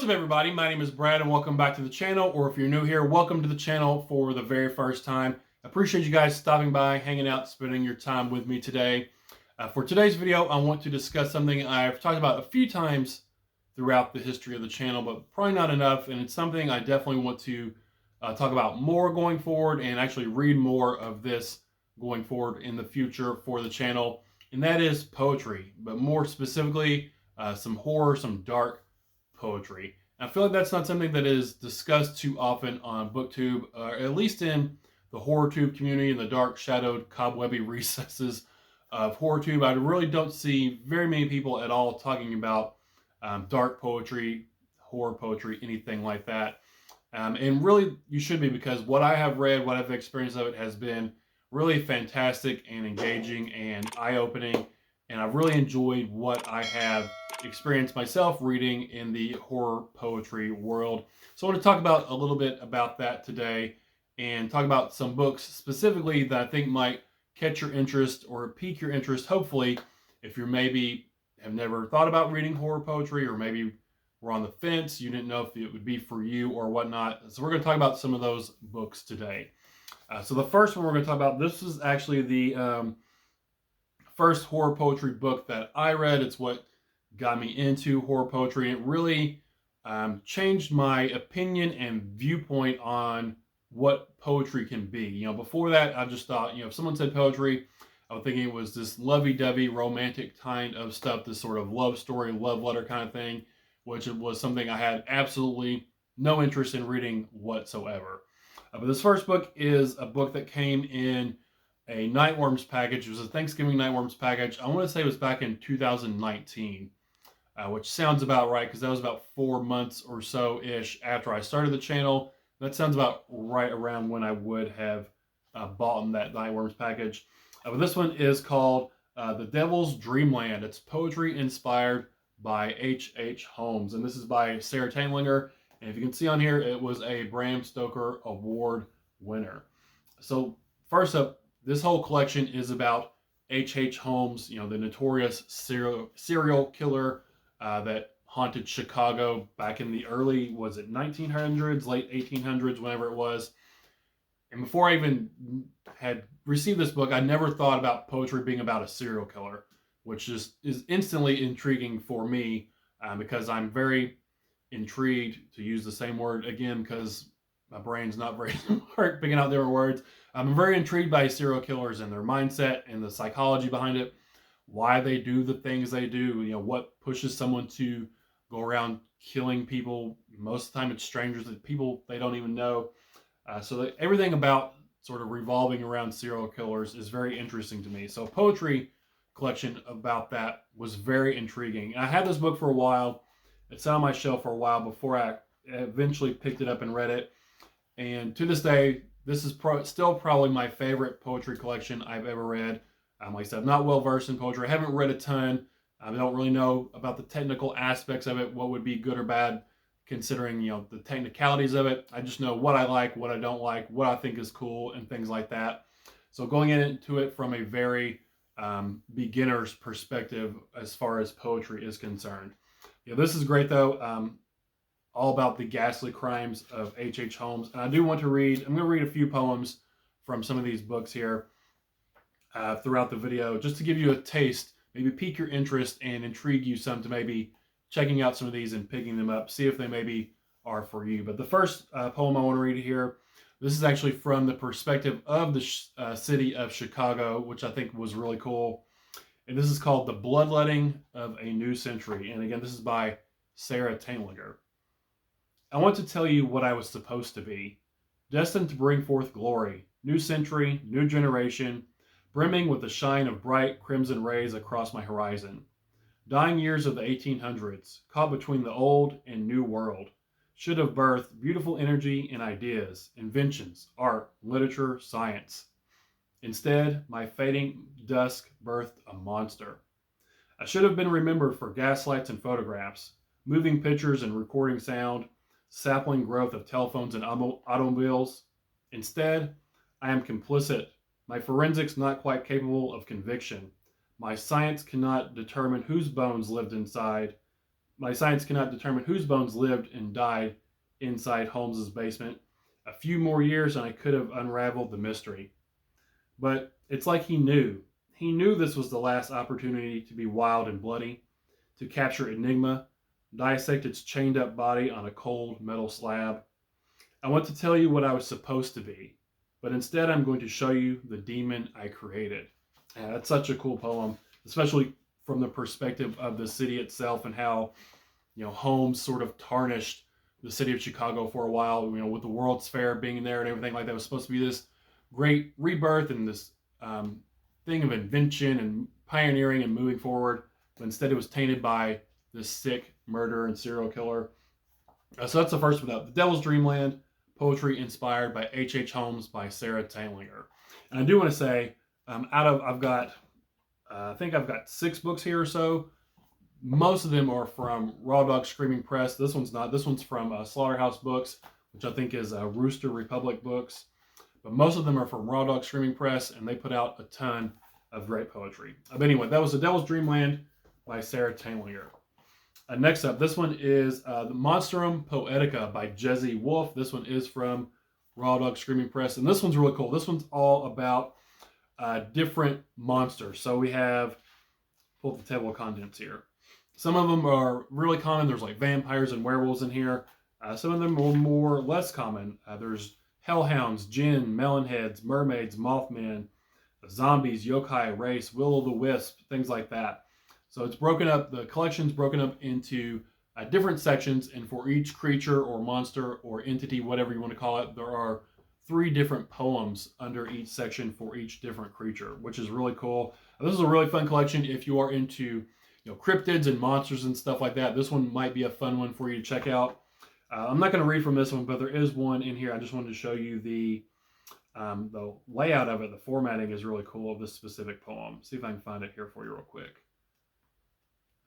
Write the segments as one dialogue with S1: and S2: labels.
S1: up, everybody? My name is Brad and welcome back to the channel, or if you're new here, welcome to the channel for the very first time. I appreciate you guys stopping by, hanging out, spending your time with me today. For today's video, I want to discuss something I've talked about a few times throughout the history of the channel, but probably not enough, and it's something I definitely want to talk about more going forward and actually read more of this going forward in the future for the channel, and that is poetry, but more specifically, some horror, some dark poetry. I feel like that's not something that is discussed too often on BookTube, at least in the HorrorTube community, in the dark, shadowed, cobwebby recesses of HorrorTube. I really don't see very many people at all talking about dark poetry, horror poetry, anything like that. And really, you should be, because what I have read, what I've experienced of it has been really fantastic and engaging and eye-opening. And I've really enjoyed what I have experienced myself reading in the horror poetry world. So I want to talk about a little bit about that today and talk about some books specifically that I think might catch your interest or pique your interest, hopefully, if you're maybe have never thought about reading horror poetry, or maybe were on the fence, you didn't know if it would be for you or whatnot. So we're going to talk about some of those books today. So the first one we're going to talk about, this is actually the first horror poetry book that I read. It's what got me into horror poetry. It really changed my opinion and viewpoint on what poetry can be. You know, before that, I just thought, you know, if someone said poetry, I was thinking it was this lovey-dovey, romantic kind of stuff, this sort of love story, love letter kind of thing, which was something I had absolutely no interest in reading whatsoever. But this first book is a book that came in a Nightworms package. It was a Thanksgiving Nightworms package. I want to say it was back in 2019. Which sounds about right, because that was about 4 months or so-ish after I started the channel. That sounds about right around when I would have bought that Nightworms package. But this one is called The Devils Dreamland. It's poetry inspired by H.H. Holmes. And this is by Sarah Tannlinger. And if you can see on here, it was a Bram Stoker Award winner. So first up, this whole collection is about H.H. Holmes, you know, the notorious serial killer that haunted Chicago back in the early, was it 1900s, late 1800s, whenever it was. And before I even had received this book, I never thought about poetry being about a serial killer, which is instantly intriguing for me, because I'm very intrigued, to use the same word again, because my brain's not very smart picking out different words. I'm very intrigued by serial killers and their mindset and the psychology behind it, why they do the things they do, you know, what pushes someone to go around killing people. Most of the time it's strangers, that people they don't even know. So everything about sort of revolving around serial killers is very interesting to me. So a poetry collection about that was very intriguing. And I had this book for a while. It sat on my shelf for a while before I eventually picked it up and read it. And to this day, this is still probably my favorite poetry collection I've ever read. Like I said, I'm not well versed in poetry. I haven't read a ton. I don't really know about the technical aspects of it, what would be good or bad, considering, you know, the technicalities of it. I just know what I like, what I don't like, what I think is cool, and things like that. So going into it from a very beginner's perspective as far as poetry is concerned. Yeah, this is great though. All about the ghastly crimes of H.H. Holmes. And I do want to read, I'm going to read a few poems from some of these books here throughout the video, just to give you a taste, maybe pique your interest and intrigue you some to maybe checking out some of these and picking them up, see if they maybe are for you. But the first poem I want to read here, this is actually from the perspective of the city of Chicago, which I think was really cool. And this is called The Bloodletting of a New Century. And again, this is by Sarah Tannlinger. I want to tell you what I was supposed to be, destined to bring forth glory, new century, new generation, brimming with the shine of bright crimson rays across my horizon. Dying years of the 1800s, caught between the old and new world, should have birthed beautiful energy and ideas, inventions, art, literature, science. Instead, my fading dusk birthed a monster. I should have been remembered for gaslights and photographs, moving pictures and recording sound, sapling growth of telephones and automobiles. Instead, I am complicit, my forensics not quite capable of conviction. My science cannot determine whose bones lived inside. My science cannot determine whose bones lived and died inside Holmes's basement. A few more years and I could have unraveled the mystery. But it's like he knew. He knew this was the last opportunity to be wild and bloody, to capture Enigma, dissect its chained up body on a cold metal slab. I want to tell you what I was supposed to be, but instead I'm going to show you the demon I created. And that's such a cool poem, especially from the perspective of the city itself and how, Holmes sort of tarnished the city of Chicago for a while, with the World's Fair being there and everything like that. It was supposed to be this great rebirth and this thing of invention and pioneering and moving forward, but instead it was tainted by this sick murderer and serial killer. So that's the first one up. The Devil's Dreamland, poetry inspired by H.H. Holmes by Sarah Tailinger. And I do want to say, I think I've got 6 books here or so. Most of them are from Raw Dog Screaming Press. This one's not. This one's from Slaughterhouse Books, which I think is Rooster Republic Books. But most of them are from Raw Dog Screaming Press, and they put out a ton of great poetry. But anyway, that was The Devil's Dreamland by Sarah Tailinger. Next up, this one is the Monsterum Poetica by Jesse Wolfe. This one is from Raw Dog Screaming Press, and this one's really cool. This one's all about different monsters. So we have, pull up the table of contents here. Some of them are really common. There's like vampires and werewolves in here. Some of them are more or less common. There's hellhounds, djinn, melonheads, mermaids, mothmen, zombies, yokai, race, will-o'-the-wisp, things like that. So it's broken up, the collection's broken up into different sections, and for each creature or monster or entity, whatever you want to call it, there are 3 different poems under each section for each different creature, which is really cool. This is a really fun collection if you are into cryptids and monsters and stuff like that. This one might be a fun one for you to check out. I'm not going to read from this one, but there is one in here. I just wanted to show you the layout of it. The formatting is really cool of this specific poem. See if I can find it here for you real quick.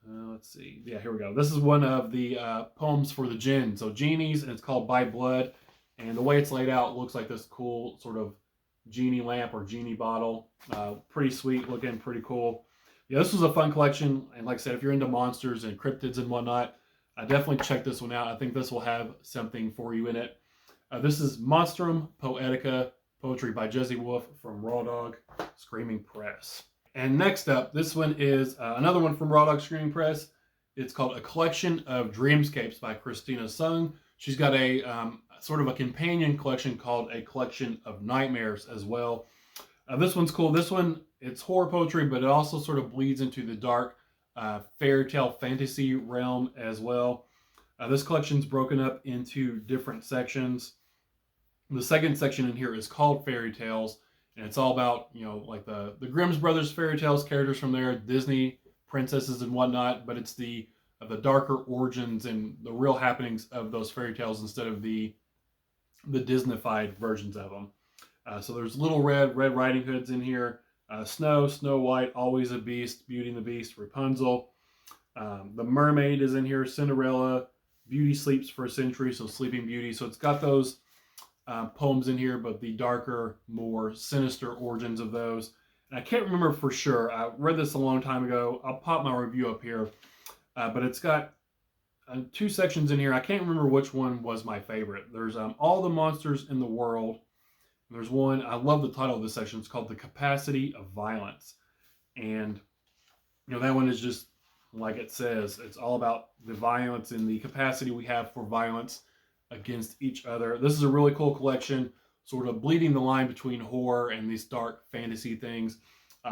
S1: Let's see. Yeah, here we go. This is one of the poems for the jinn. So genies, and it's called By Blood. And the way it's laid out looks like this cool sort of genie lamp or genie bottle. Pretty sweet looking, pretty cool. Yeah, this was a fun collection. And like I said, if you're into monsters and cryptids and whatnot, definitely check this one out. I think this will have something for you in it. This is Monsterum Poetica, poetry by Jesse Wolfe from Raw Dog Screaming Press. And next up, this one is another one from Raw Dog Screaming Press. It's called A Collection of Dreamscapes by Christina Sung. She's got a sort of a companion collection called A Collection of Nightmares as well. This one's cool. This one, it's horror poetry, but it also sort of bleeds into the dark fairy tale fantasy realm as well. This collection's broken up into different sections. The second section in here is called Fairy Tales, and it's all about, like the Grimm's Brothers fairy tales, characters from there, Disney princesses and whatnot, but it's the darker origins and the real happenings of those fairy tales instead of the Disneyfied versions of them. So there's Little Red Riding Hoods in here, Snow White, Always a Beast, Beauty and the Beast, Rapunzel. The Mermaid is in here, Cinderella, Beauty Sleeps for a Century, so Sleeping Beauty. So it's got those poems in here, but the darker, more sinister origins of those. And I can't remember for sure. I read this a long time ago. I'll pop my review up here. But it's got 2 sections in here. I can't remember which one was my favorite. There's All the Monsters in the World. There's one, I love the title of this section. It's called The Capacity of Violence. And, that one is just, like it says, it's all about the violence and the capacity we have for violence against each other. This is a really cool collection, sort of bleeding the line between horror and these dark fantasy things.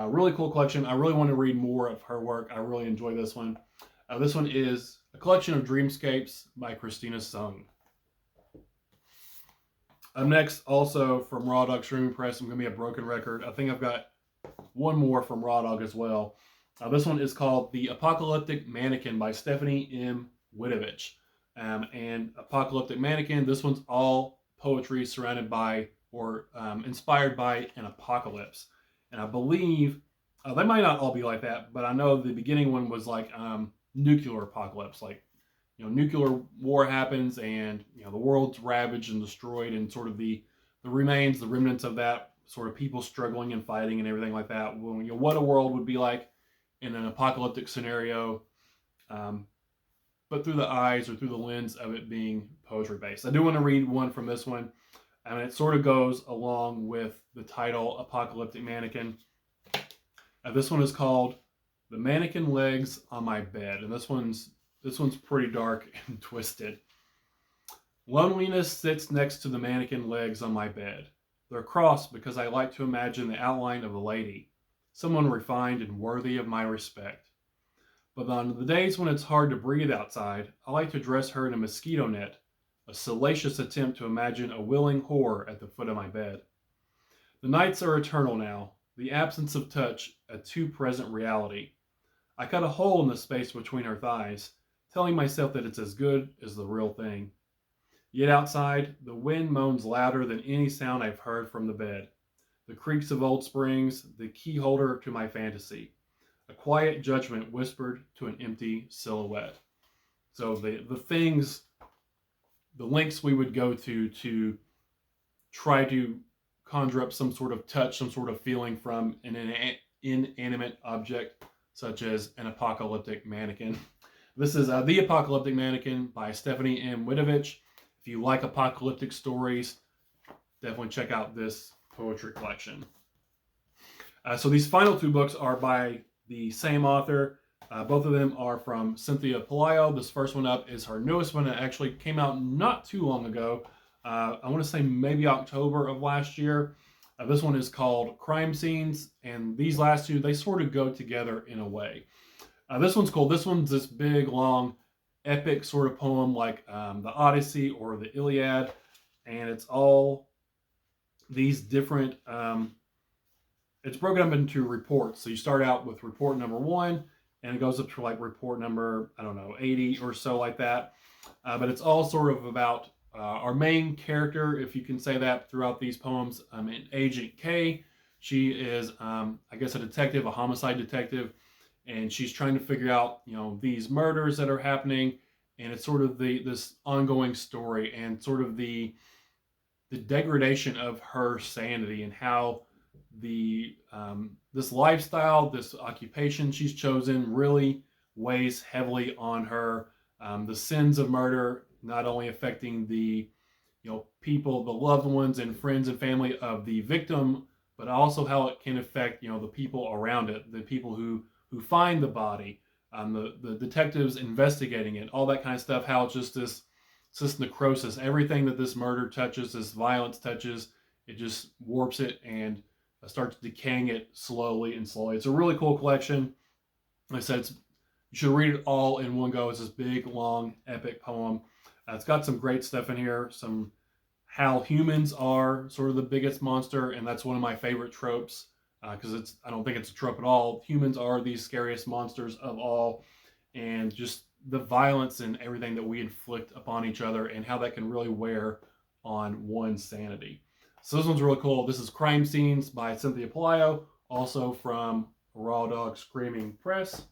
S1: Really cool collection. I really want to read more of her work. I really enjoy this one. This one is A Collection of Dreamscapes by Christina Sung. Up next, also from Raw Dog Streaming Press, I'm going to be a broken record. I think I've got one more from Raw Dog as well. This one is called The Apocalyptic Mannequin by Stephanie M. Witovich. And Apocalyptic Mannequin, this one's all poetry surrounded by or inspired by an apocalypse. And I believe, they might not all be like that, but I know the beginning one was like nuclear apocalypse, like nuclear war happens and the world's ravaged and destroyed, and sort of the remains, the remnants of that, sort of people struggling and fighting and everything like that. Well, what a world would be like in an apocalyptic scenario. but through the eyes or through the lens of it being poetry based. I do want to read one from this one. I mean, it sort of goes along with the title Apocalyptic Mannequin. This one is called The Mannequin Legs on My Bed, and this one's pretty dark and twisted. Loneliness sits next to the mannequin legs on my bed. They're crossed because I like to imagine the outline of a lady, someone refined and worthy of my respect. But on the days when it's hard to breathe outside, I like to dress her in a mosquito net, a salacious attempt to imagine a willing whore at the foot of my bed. The nights are eternal now, the absence of touch a too present reality. I cut a hole in the space between her thighs, telling myself that it's as good as the real thing. Yet outside, the wind moans louder than any sound I've heard from the bed. The creaks of old springs, the key holder to my fantasy. A quiet judgment whispered to an empty silhouette. So the lengths we would go to try to conjure up some sort of touch, some sort of feeling from an inanimate object, such as an apocalyptic mannequin. This is The Apocalyptic Mannequin by Stephanie M. Witovich. If you like apocalyptic stories, definitely check out this poetry collection. So these final two books are by the same author. Both of them are from Cynthia Pelayo. This first one up is her newest one. It actually came out not too long ago. I want to say maybe October of last year. This one is called Crime Scenes, and these last two, they sort of go together in a way. This one's cool. This one's this big, long, epic sort of poem like the Odyssey or the Iliad, and it's all these different, it's broken up into reports. So you start out with report number 1, and it goes up to like report number, I don't know, 80 or so like that. But it's all sort of about our main character, if you can say that, throughout these poems. Agent K. She is, I guess, a detective, a homicide detective, and she's trying to figure out, these murders that are happening, and it's sort of this ongoing story and sort of the degradation of her sanity and how this lifestyle, this occupation she's chosen really weighs heavily on her. The sins of murder not only affecting the people, the loved ones and friends and family of the victim, but also how it can affect the people around it, the people who find the body, the detectives investigating it, all that kind of stuff. How it's just this necrosis. Everything that this murder touches, this violence touches, it just warps it and starts decaying it slowly and slowly. It's a really cool collection. Like I said, you should read it all in one go. It's this big, long, epic poem. It's got some great stuff in here. Some how humans are sort of the biggest monster, and that's one of my favorite tropes, because I don't think it's a trope at all. Humans are the scariest monsters of all, and just the violence and everything that we inflict upon each other and how that can really wear on one's sanity. So this one's really cool. This is Crime Scenes by Cynthia Pelayo, also from Raw Dog Screaming Press.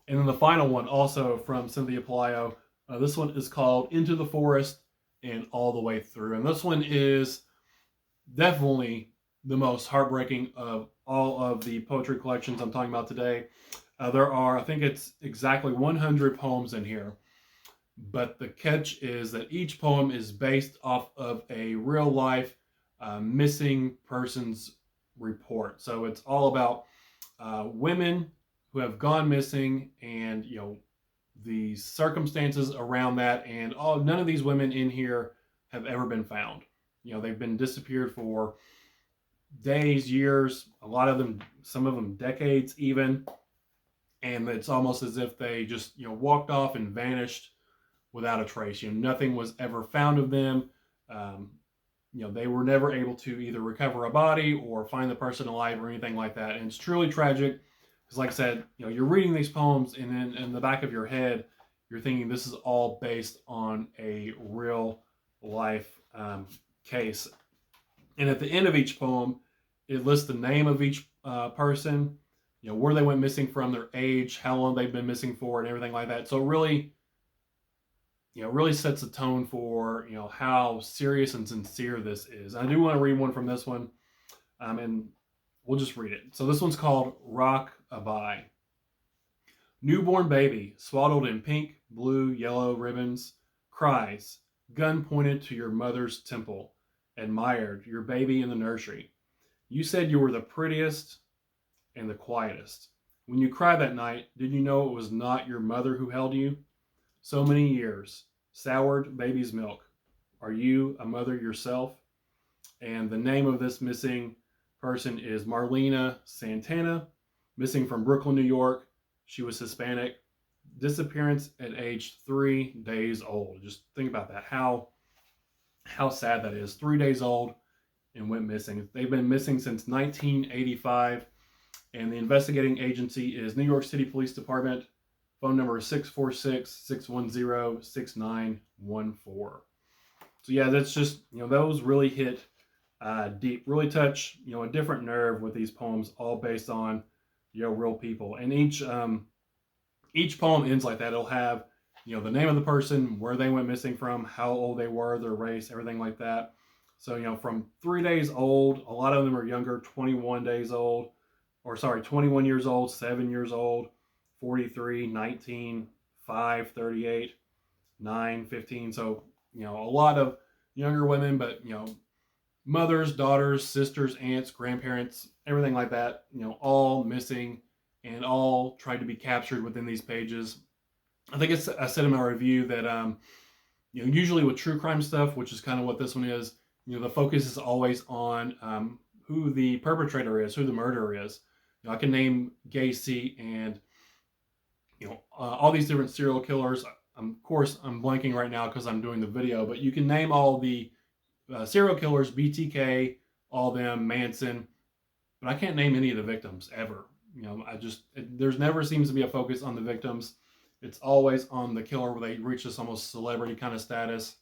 S1: And then the final one, also from Cynthia Pelayo. This one is called Into the Forest and All the Way Through. And this one is definitely the most heartbreaking of all of the poetry collections I'm talking about today. There are, I think it's exactly 100 poems in here. But the catch is that each poem is based off of a real life missing persons report. So it's all about women who have gone missing, and the circumstances around that, and none of these women in here have ever been found. They've been disappeared for days, years, a lot of them, some of them decades even, and it's almost as if they just walked off and vanished without a trace. Nothing was ever found of them. They were never able to either recover a body or find the person alive or anything like that. And it's truly tragic. Because like I said, you're reading these poems, and then in the back of your head, you're thinking this is all based on a real life case. And at the end of each poem, it lists the name of each person, where they went missing from, their age, how long they've been missing for, and everything like that. So it really sets a tone for, how serious and sincere this is. I do want to read one from this one, and we'll just read it. So this one's called Rock-a-bye. Newborn baby, swaddled in pink, blue, yellow ribbons, cries, gun pointed to your mother's temple, admired your baby in the nursery. You said you were the prettiest and the quietest. When you cried that night, did you know it was not your mother who held you? So many years, soured baby's milk. Are you a mother yourself? And the name of this missing person is Marlena Santana, missing from Brooklyn, New York. She was Hispanic. Disappearance at age 3 days old. Just think about that. How sad that is. 3 days old and went missing. They've been missing since 1985. And the investigating agency is New York City Police Department. Phone number is 646-610-6914. So yeah, that's just, those really hit deep, really touch, a different nerve with these poems, all based on, real people. And each poem ends like that. It'll have, the name of the person, where they went missing from, how old they were, their race, everything like that. So, from 3 days old, a lot of them are younger, 21 days old, 21 years old, 7 years old, 43, 19, 5, 38, 9, 15. So, a lot of younger women, but, mothers, daughters, sisters, aunts, grandparents, everything like that, all missing and all tried to be captured within these pages. I think I said in my review that, usually with true crime stuff, which is kind of what this one is, the focus is always on who the perpetrator is, who the murderer is. I can name Gacy and, all these different serial killers. Of course, I'm blanking right now because I'm doing the video, but you can name all the serial killers, BTK, all them, Manson, but I can't name any of the victims ever. There's never seems to be a focus on the victims. It's always on the killer, where they reach this almost celebrity kind of status.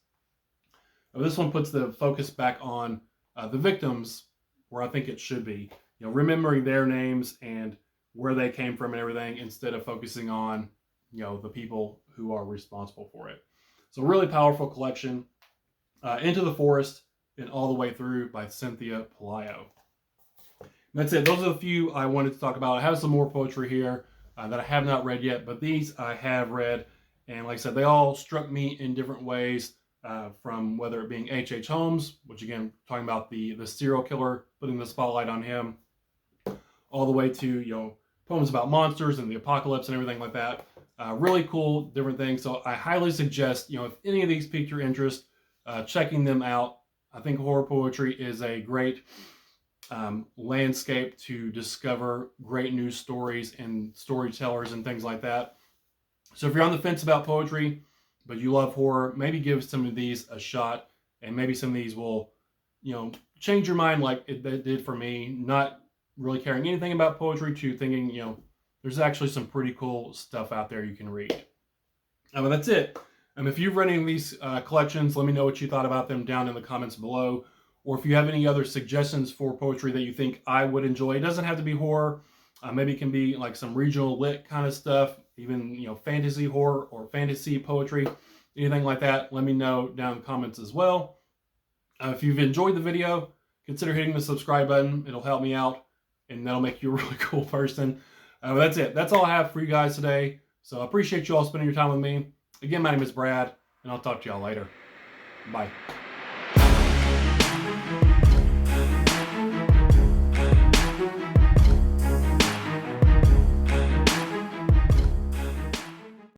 S1: This one puts the focus back on the victims, where I think it should be. Remembering their names and where they came from and everything, instead of focusing on, the people who are responsible for it. So really powerful collection. Into the Forest and All the Way Through by Cynthia Pelayo. That's it. Those are the few I wanted to talk about. I have some more poetry here that I have not read yet, but these I have read. And like I said, they all struck me in different ways, from whether it being H.H. Holmes, which again, talking about the serial killer, putting the spotlight on him, all the way to, poems about monsters and the apocalypse and everything like that. Really cool, different things. So I highly suggest, if any of these piqued your interest, checking them out. I think horror poetry is a great landscape to discover great news stories and storytellers and things like that. So if you're on the fence about poetry, but you love horror, maybe give some of these a shot, and maybe some of these will, change your mind like it did for me, not really caring anything about poetry to thinking, there's actually some pretty cool stuff out there you can read. But that's it. If you've read any of these collections, let me know what you thought about them down in the comments below. Or if you have any other suggestions for poetry that you think I would enjoy. It doesn't have to be horror. Maybe it can be like some regional lit kind of stuff, even, fantasy horror or fantasy poetry, anything like that. Let me know down in the comments as well. If you've enjoyed the video, consider hitting the subscribe button. It'll help me out, and that'll make you a really cool person. That's it. That's all I have for you guys today. So I appreciate you all spending your time with me. Again, my name is Brad, and I'll talk to y'all later. Bye.